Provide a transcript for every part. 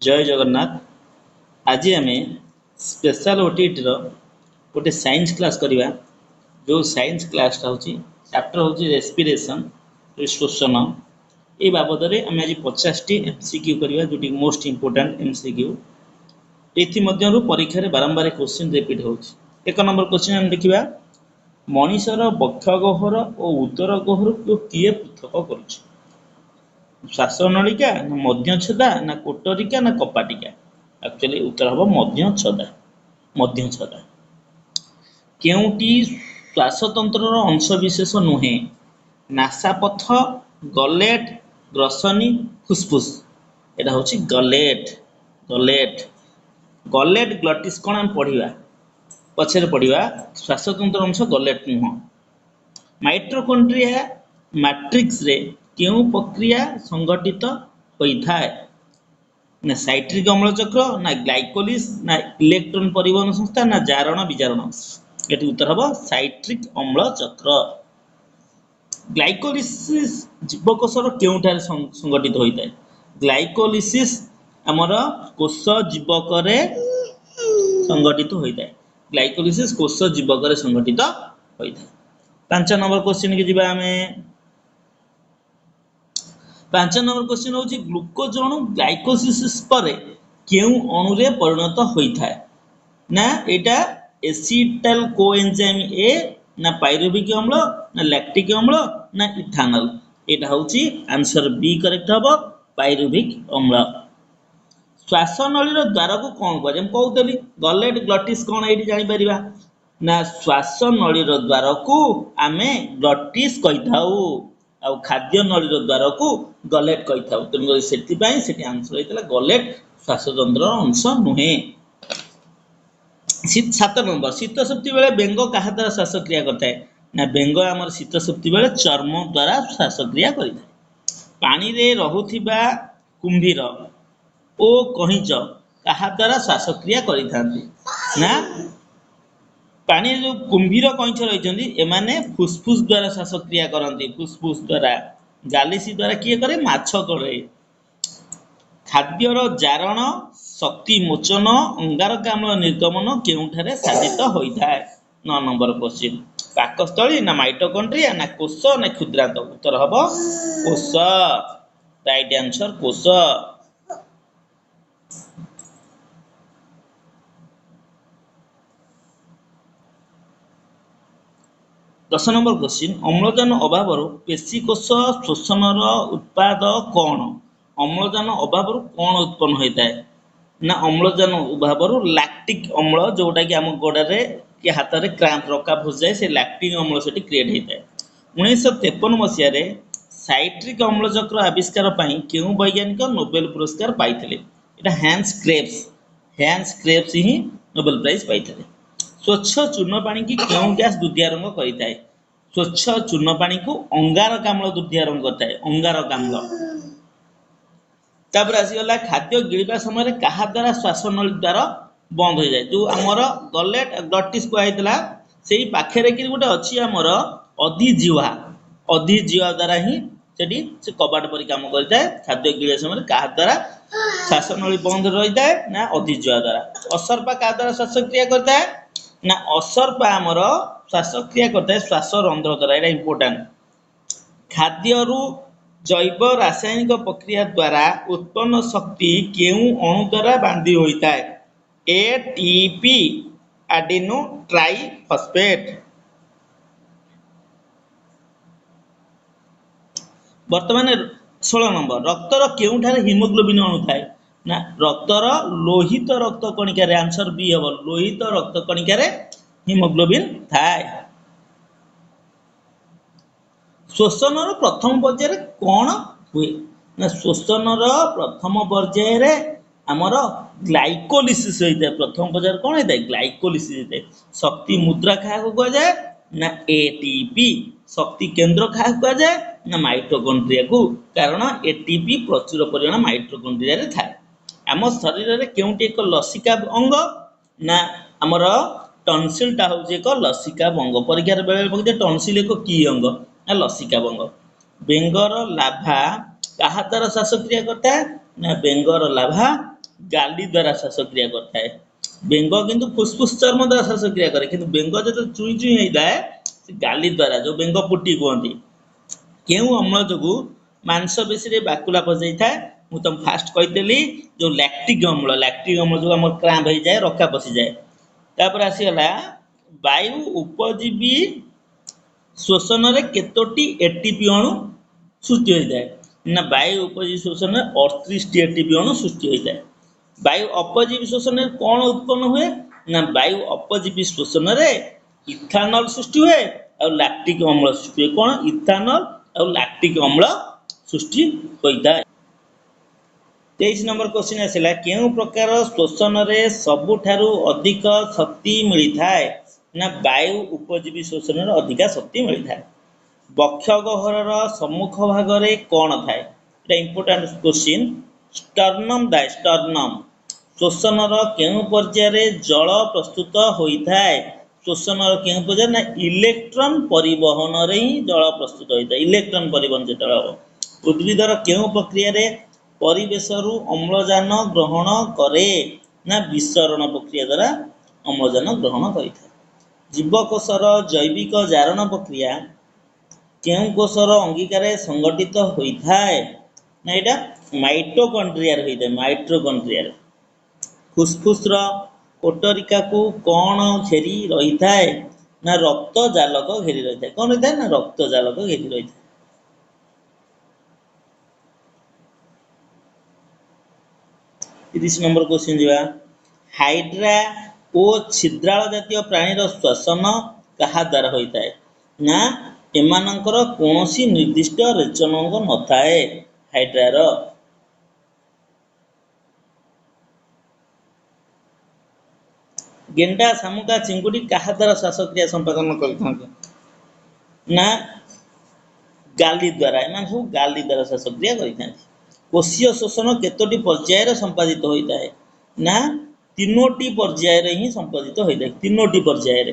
जय जगन्नाथ। आज आम स्पेशल ओटीटी गोटे साइंस क्लास करवा। जो साइंस क्लास हूँ चैप्टर हूँ रेस्पिरेशन श्वसन। ये बाबद आम आज 50 टी एमसीक्यू करवा जोटी मोस्ट इम्पोर्टाट एमसीक्यू। ये परीक्षा बारंबार क्वेश्चन रिपीट हो। एक नंबर क्वेश्चन आम देखा मनीषर बक्ष गहर और उदर गहर को किए पृथक कर श्वासनलिका ना मध्यछदा ना कोटरिका ना कपाटिका। एक्चुअली उत्तर हम मध्यछदा। मध्यछदा केउटी श्वासतंत्र अंशविशेष नुहे नासापथ गलेट ग्रसनी फुसफुस। यहाँ हूँ गलेट गलेट गलेट ग्लटिस कौन आम पढ़ा पछे पढ़ा श्वासतंत्र अंश गलेट नुह। माइट्रोकॉन्ड्रिया मैट्रिक्स रे केउ प्रक्रिया संगठित होता है ना साइट्रिक अम्लचक्र ना ग्लाइकोलिस ना इलेक्ट्रॉन परिवहन संस्था ना जारण विजारण। ये उत्तर हम साइट्रिक अम्लचक्र। ग्लाइकोलिसिस जीवकोशर केउठारे संगठित होता है। ग्लाइकोलिसिस आमर कोष जीवक संगठित होता है। ग्लाइकोलिसिस कोष जीवक संगठित होता है। 5 नंबर क्वेश्चन की जीवा आमें 5 नंबर क्वेश्चन हूँ ग्लुकोज अणु ग्लाइकोसिस पर केउ अणु रे परिणत होता है ना एटा एसिटाइल कोएंजाइम ए ना पाइरुविक अम्ल ना लैक्टिक अम्ल ना इथानल। एटा हूँ आंसर बी करेक्ट हम पाइरुविक अम्ल। श्वासनलीर द्वार को कौन कह कहते गलेट ग्लटिस कौन ये जापर ना श्वासनलीर द्वार को आम ग्लटिस कही आ खाद्य नलीर द्वार को गलेट कही था। तेणुक से आंसर होता गलेट श्वासतंत्र अंश नुहे। 7 नंबर शीत शक्ति बेले बेंग क्या द्वारा श्वासक्रिया करता है ना बेंग आम शीत शक्ति बेले चर्म द्वारा श्वासक्रिया करें। पानी रे रहुथिबा कुंभीर ओ कहीच क्या द्वारा श्वासक्रिया करना पानी जो कुंभीर कईच रही एमाने फुसफुस द्वारा श्वासक्रिया करती। फुसफुस द्वारा गालिसी द्वारा किए करे माछ करे। खाद्यर जारण शक्ति मोचन अंगारकाम्ल निर्गमन केउठारे साधित होता है। 9 नंबर क्वेश्चन पाकस्थली ना माइटोकॉन्ड्रिया ना कोष ना क्षुद्रांत। उत्तर हम कोष। राइट आंसर कोष। 10 नंबर क्वेश्चन अम्लजान अभाव पेशीकोष शोषणर उत्पाद कौन। अम्लजान अभाव कौन उत्पन्न होता है ना अम्लजान अभाव लैक्टिक अम्ल जोटा कि आम गोड़े कि हाथ में क्रैम्प रका फस जाए से लैक्टिक अम्ल से क्रिएट होता है। 1953 मसीह साइट्रिक अम्लचक्र आविष्कार केउ वैज्ञानिक नोबेल पुरस्कार पाई। हैंस क्रेब्स ही नोबेल प्राइज पाई। स्वच्छ चूर्ण पानी की क्यों गैस दुधिया रंग करता है। स्वच्छ चूर्ण पानी को अंगारकाम्ल दुधिया रंग करता है। अंगारकाम्ल तापर आसीगला खाद्य गिळिबा समय क्या द्वारा श्वासनली द्वार बंद हो जाए। जो आमर गलेट ग्लटिस कहला से पाखे गोटे अच्छी आमर अधिजीवा द्वारा ही से कबाट पर कम करता है। खाद्य गिळिबा समय क्या द्वारा श्वासनली बंद रही है ना अधिजीवा द्वारा। असर्पा क्या द्वारा श्वासक्रिया करता है ना असर्पा आमर श्वासक्रिया करता है श्वास रंध्र द्वारा। यहाँ इंपोर्टाट खाद्य जैव रासायनिक प्रक्रिया द्वारा उत्पन्न शक्ति केउ अणु द्वारा बांधी होता है। ATP adeno triphosphate. वर्तमान 16 नंबर रक्तर केउठारे हिमोग्लोबिन अणु थाए ना रक्तर लोहित रक्त कणिकार। आंसर बी हम लोहित रक्त कणिकार हिमोग्लोबिन थाए। श्वसनर प्रथम पर्यायर कौन हुए ना श्वसनर प्रथम पर्यायर आमर ग्लाइकोलिसिस होता है। प्रथम पर्यायर कौन होता है ग्लाइकोलिसिस होता है। शक्ति मुद्रा क्या कह जाए ना एटीपी। शक्ति केंद्र क्या कह जाए ना माइटोकॉन्ड्रिया को कारण एटीपी प्रचुर परिमाण माइटोकॉन्ड्रिया रे थाए। आम शरीर में केउटी एक लसिका अंग ना आमर टनसिलटा हूँ एक लसिका अंग। परीक्षा बेले पकड़े टनसिल एक की अंग ना लसिका अंग। बेंगर लाभा क्या द्वारा श्वासक्रिया करता है ना बेंगर लाभा गाली द्वारा श्वासक्रिया करता है। बेंग किंतु फुसफुस चर्म द्वारा श्वासक्रिया करे, किंतु बेंग जो चुई चुई होता है से गाली द्वारा, जो बेंग पुटी कहती। केउ अम्ल जो मांसपेशी बाकुला पशि थाए, मुझे तुम फास्ट कहीदेली जो लैक्टिक अम्ल जो आम क्राम्प हो जाए, रक्का पशि जाए। तापर आसीगला वायु उपजीवी शोषण रे केतोटी एटीपी अणु सृष्टि होता है ना, वायु उपजीवी शोषण में 38 टी एटीपी अणु सृष्टि होता है। वायु अपजीवी शोषण में कौन उत्पन्न हुए ना, वायु अपजीवी शोषण रे इथानल सृष्टि हुए और लैक्टिक अम्ल सृष्टि हुए। कौन इथानल और लैक्टिक अम्ल सृष्टि होता है। 23 नंबर क्वेश्चन आसिला, केउ प्रकार शोषण रे सबुठारु अधिक शक्ति मिलता है ना, वायु उपजीवी शोषण रे अधिक शक्ति मिलता है। बक्ष गह्वर सम्मुख भाग रे कौन थाए, এটা इंपोर्टेंट क्वेश्चन। स्टर्नम दाए, स्टर्नम शोषण केउ पर्याय जल प्रस्तुत होता है, शोषण केउ पर्याय ना इलेक्ट्रॉन परिवहन रे ही जल प्रस्तुत होता है। इलेक्ट्रॉन परिवहन जेत उद्भिदर केउ प्रक्रिया रे परिवेश रु अम्लजान ग्रहण करे ना, विसरण प्रक्रिया द्वारा अम्लजान ग्रहण करिଥାଏ। जीवकोशर जैविक जारण प्रक्रिया केउ कोशर अंगीकार संगठित होता है ना, यहाँ माइटोकॉन्ड्रिया होता है। माइटोकॉन्ड्रिया फुसफुस कोटरिका को कौन घेरी रही है ना, रक्त जालक घेरी रही है। कौन रही है ना, रक्त जालक घेरी रही है। 30 नंबर क्वेश्चन जीवा, हाइड्रा और छिद्राल जातीय प्राणी श्वसन कहा द्वारा होता है ना, एमानंकर कौनसी निर्दिष्ट रेचन अंग न थाए। हाइड्रार गेंडा शामुका चिंगुड़ी कहा द्वारा श्वासक्रिया संपादन करते ना, गाली द्वारा। एमान सब गाली द्वारा श्वासक्रिया करते। कोशीय शोषण केतोटी पर्यायर संपादित होता है ना, तीनोटी पर्यायर ही संपादित होता है। तीनोटी पर्यायर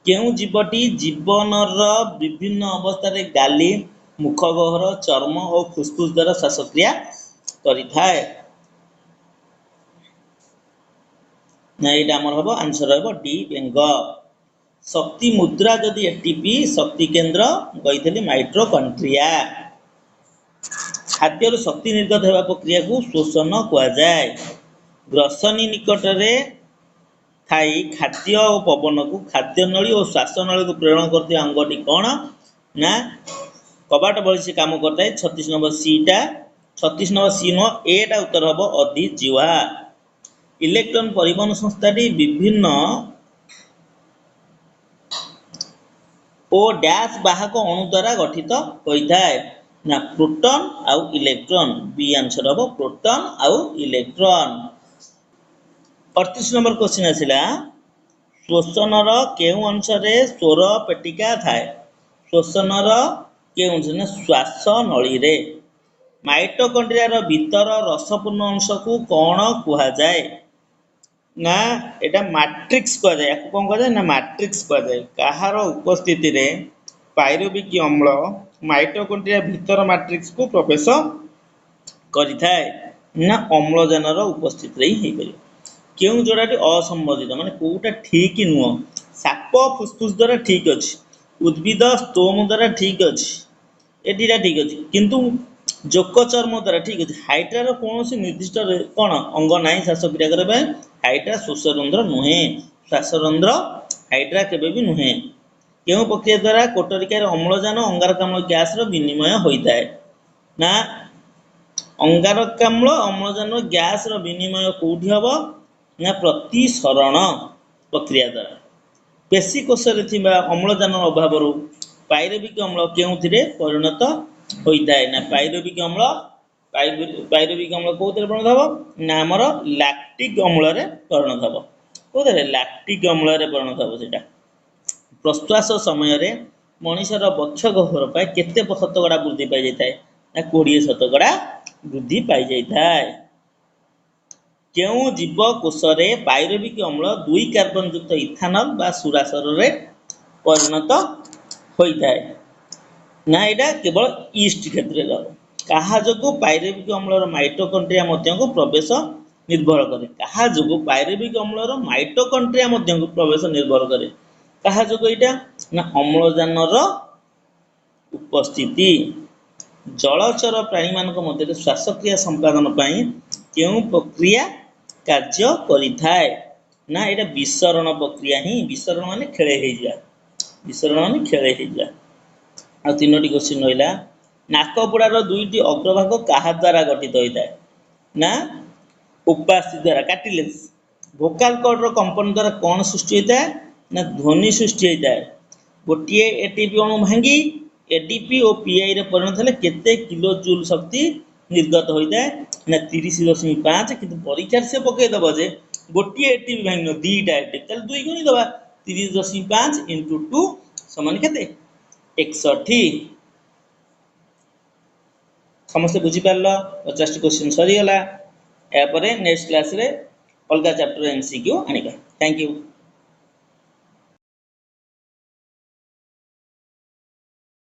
केउ जीवटी जीवनर विभिन्न अवस्था रे गाली, मुख गह्वर, चर्म और फुसफुस द्वारा श्वासक्रिया करिथाए ना, यहाँ आमर हम आंसर हम डी बेंग। शक्ति मुद्रा जदि एटीपी, शक्ति केन्द्र कही माइट्रोकॉन्ड्रिया। खाद्य शक्ति निर्गत होगा प्रक्रिया को शोषण कहुए। ग्रसनी निकट में थाई खाद्य और पवन को खाद्य नली और श्वासनली को प्रेरण करते अंगटी कौन ना, कबाट बड़ी से काम करता है। 36 नंबर सीटा, 36 नंबर सी नुह एटा उत्तर हम अधिजीवा। इलेक्ट्रॉन परिवहन संस्था विभिन्न ओ डैश बाहक अणु द्वारा गठित होता है ना, प्रोटॉन आउ इलेक्ट्रॉन। बी आंसर हम प्रोटॉन आउ इलेक्ट्रॉन। 38 नंबर क्वेश्चन आसिला, श्वसनर केउ अंश रे स्वर पेटिका थाए। श्वसनर केउ अंश ना, श्वास नली रे। माइटोकॉन्ड्रिया भीतर रसपूर्ण अंश को कौन कहा जाए ना, एटा मैट्रिक्स कह जाए। कौन कह जाए ना, मैट्रिक्स कह जाए। कहार उपस्थिति रे पाइरुविक अम्ल माइटोकॉन्ड्रिया भीतर मैट्रिक्स को प्रवेश करिथाए ना, अम्लजानर उपस्थिति रे ही होई। केउ जोड़ाटी असंबंधित माने कोउटा ठीक नुह। साप फुसफुस द्वारा ठीक अच्छी, उद्भिद स्टोम द्वारा ठीक अच्छी, एटा ठीक अच्छी, किंतु जोक चर्म द्वारा ठीक अच्छे। हाइड्रार कौन सी निर्दिष्ट कौन अंग ना श्वासक्रिया करने। हाइड्रा श्वासरंध्र नुहे, श्वासरंध्र हाइड्रा केबे भी नुहे। केउ प्रक्रिया द्वारा कोटरिकार अम्लजान अंगारकाम्ल गैस विनिमय होता है ना, अंगारकाम्ल अम्लजान गैस विनिमय कौटी हम ना, प्रतिसरण प्रक्रिया द्वारा। पेशीकोश अम्लजान अभाव पाइरुविक अम्ल के परिणत होता है ना, पाइरुविक अम्ल कौन परिणत हम ना, आमर लैक्टिक अम्ल परिणत हम। कौन लैक्टिक अम्ल परिणत हम से। प्रश्वास समय मनीषर बक्ष गह्वर पर केते शतकड़ा वृद्धि पाई जाए ना, 20 शतकड़ा वृद्धि पाई जाए। केउ जीव कोश पाइरुविक अम्ल 2 कार्बन युक्त इथानल बा सुरासर रे परिणत होता है ना, यहाँ केवल ईस्ट क्षेत्र। कहा जो पाइरुविक अम्लर माइटोकॉन्ड्रिया मध्य को प्रवेश निर्भर करे कहा जोगु पायरेविक अम्लर माइटोकॉन्ड्रिया मध्य प्रवेश निर्भर करे कहा जोगु एटा ना अम्लजान उपस्थिति जलचर प्राणी मानक मध्य श्वासक्रिया संपादन पाई केउ प्रक्रिया कार्य करिथाय ना एटा विसरण प्रक्रिया ही विसरण माने खेले हे जा विसरण माने खेले हे जा आ तीनोटी क्वेश्चन रहिला नाकपुड़ार दुईटी अग्रभाग कहा द्वारा गठित होता है ना उपास्थि द्वारा कार्टिलेज भोकाल कॉर्ड कंपन द्वारा कौन सृष्टि होता है ना ध्वनि सृष्टि होता है गोटे एटीपी अणु भांगी एडीपी और पीआई रे परिणत हेले केते किलो जूल शक्ति निर्गत होता है ना 30.5 किंतु परीक्षा से पकई दब जे गोटे एटीपी भांगी दीटा एटीपी ताले 2 गुणी दबा 30.5 × 2 समान केते 61 समस्त बुझी पारल 50 क्वेश्चन सरी गला या परे नेक्स्ट क्लास रे अलगा चैप्टर एमसीक्यू आनिबा थैंक यू।